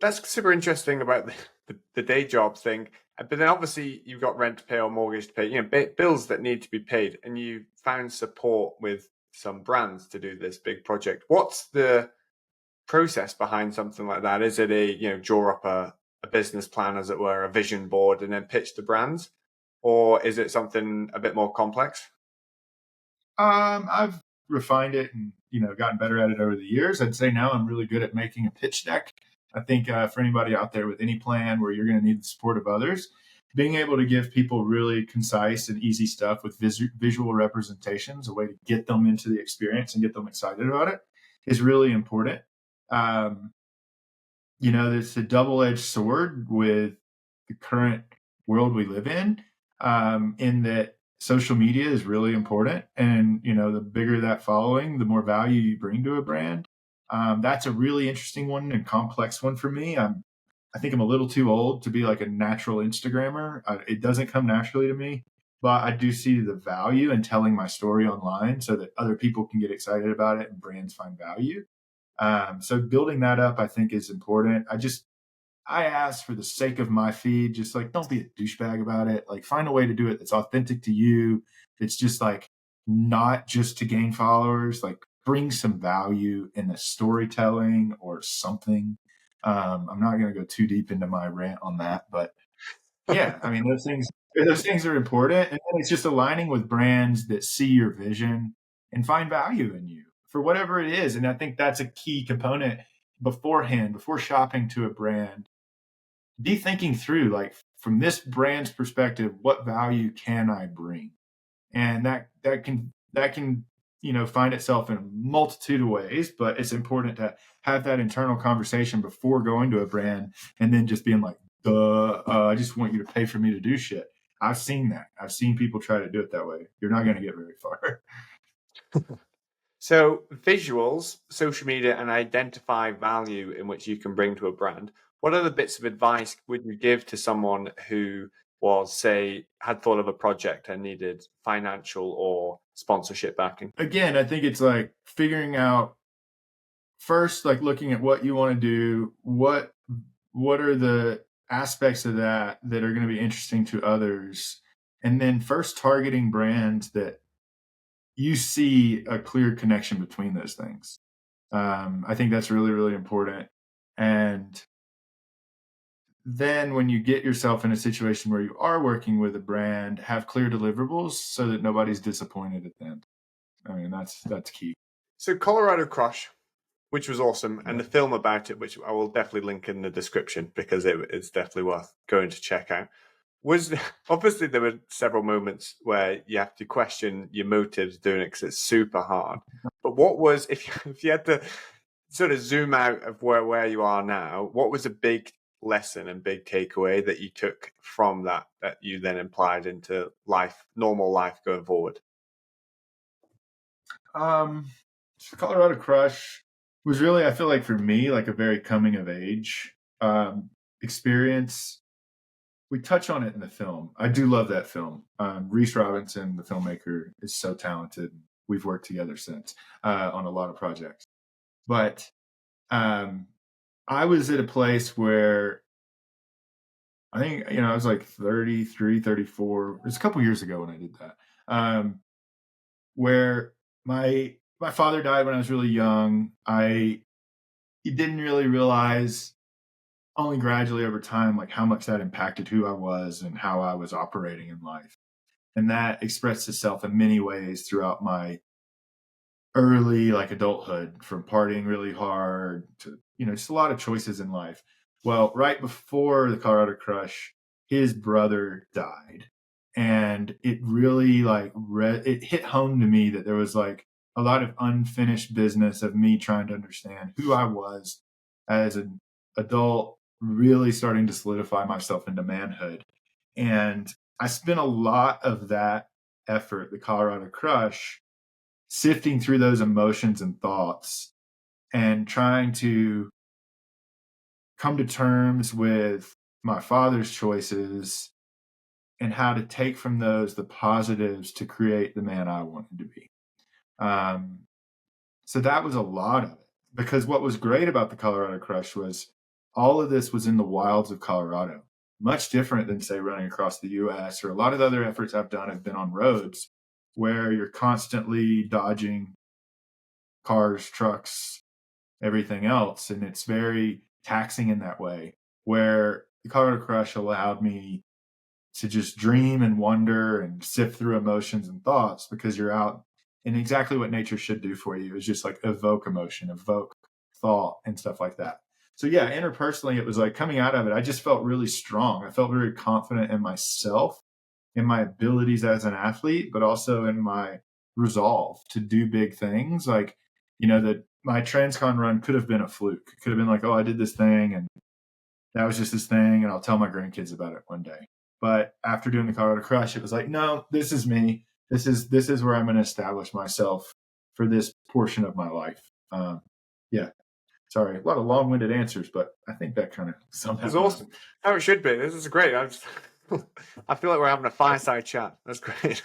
That's super interesting about the day job thing. But then obviously you've got rent to pay or mortgage to pay, bills that need to be paid, and you found support with some brands to do this big project. What's the process behind something like that? Is it draw up a business plan, as it were, a vision board, and then pitch to brands? Or is it something a bit more complex? I've refined it and gotten better at it over the years. I'd say now I'm really good at making a pitch deck. I think for anybody out there with any plan where you're going to need the support of others, being able to give people really concise and easy stuff with visual representations, a way to get them into the experience and get them excited about it, is really important. Um, it's a double-edged sword with the current world we live in that social media is really important. And, the bigger that following, the more value you bring to a brand. That's a really interesting one and complex one for me. I think I'm a little too old to be like a natural Instagrammer. It doesn't come naturally to me, but I do see the value in telling my story online so that other people can get excited about it and brands find value. So building that up, I think, is important. I ask for the sake of my feed, just like, don't be a douchebag about it. Like, find a way to do it that's authentic to you. It's just like not just to gain followers, like bring some value in the storytelling or something. I'm not going to go too deep into my rant on that, but yeah, I mean, those things are important. And then it's just aligning with brands that see your vision and find value in you for whatever it is. And I think that's a key component beforehand, before shopping to a brand. Be thinking through, like, from this brand's perspective, what value can I bring? And that can find itself in a multitude of ways, but it's important to have that internal conversation before going to a brand and then just being like, duh, I just want you to pay for me to do shit. I've seen that. I've seen people try to do it that way. You're not going to get very far. So visuals, social media, and identify value in which you can bring to a brand. What other bits of advice would you give to someone who was, say, had thought of a project and needed financial or sponsorship backing? Again, I think it's like figuring out first, like looking at what you want to do, what are the aspects of that are going to be interesting to others, and then first targeting brands that you see a clear connection between those things. I think that's really, really important. And then when you get yourself in a situation where you are working with a brand, have clear deliverables so that nobody's disappointed at the end. I mean, that's key. So Colorado Crush, which was awesome, and Yeah. the film about it, which I will definitely link in the description because it's definitely worth going to check out. Was obviously there were several moments where you have to question your motives doing it because it's super hard. But what was if you had to sort of zoom out of where you are now, what was a big lesson and big takeaway that you took from that you then applied into life, normal life going forward? Um, Colorado Crush was really, I feel like for me, like a very coming of age experience. We touch on it in the film. I do love that film. Reese Robinson, the filmmaker, is so talented. We've worked together since on a lot of projects. But I was at a place where I think, I was like 33, 34. It was a couple years ago when I did that. Where my father died when I was really young. I didn't really realize, only gradually over time, like how much that impacted who I was and how I was operating in life. And that expressed itself in many ways throughout my early, like, adulthood, from partying really hard to, just a lot of choices in life. Well, right before the Colorado Crush, his brother died. And it really, like, it hit home to me that there was like a lot of unfinished business of me trying to understand who I was as an adult, really starting to solidify myself into manhood. And I spent a lot of that effort, the Colorado Crush, sifting through those emotions and thoughts and trying to come to terms with my father's choices and how to take from those the positives to create the man I wanted to be. So that was a lot of it, because what was great about the Colorado Crush was all of this was in the wilds of Colorado, much different than, say, running across the US, or a lot of the other efforts I've done have been on roads where you're constantly dodging cars, trucks, everything else. And it's very taxing in that way, where the Colorado Crush allowed me to just dream and wonder and sift through emotions and thoughts, because you're out, and exactly what nature should do for you is just like evoke emotion, evoke thought and stuff like that. So yeah, interpersonally, it was like coming out of it, I just felt really strong. I felt very confident in myself, in my abilities as an athlete, but also in my resolve to do big things. Like, that my Transcon run could have been a fluke. It could have been like, oh, I did this thing and that was just this thing, and I'll tell my grandkids about it one day. But after doing the Colorado Crush, it was like, no, this is me. This is where I'm going to establish myself for this portion of my life. Yeah. Sorry, a lot of long-winded answers, but I think that kind of summed It's that awesome. How it should be. This is great. I feel like we're having a fireside chat. That's great.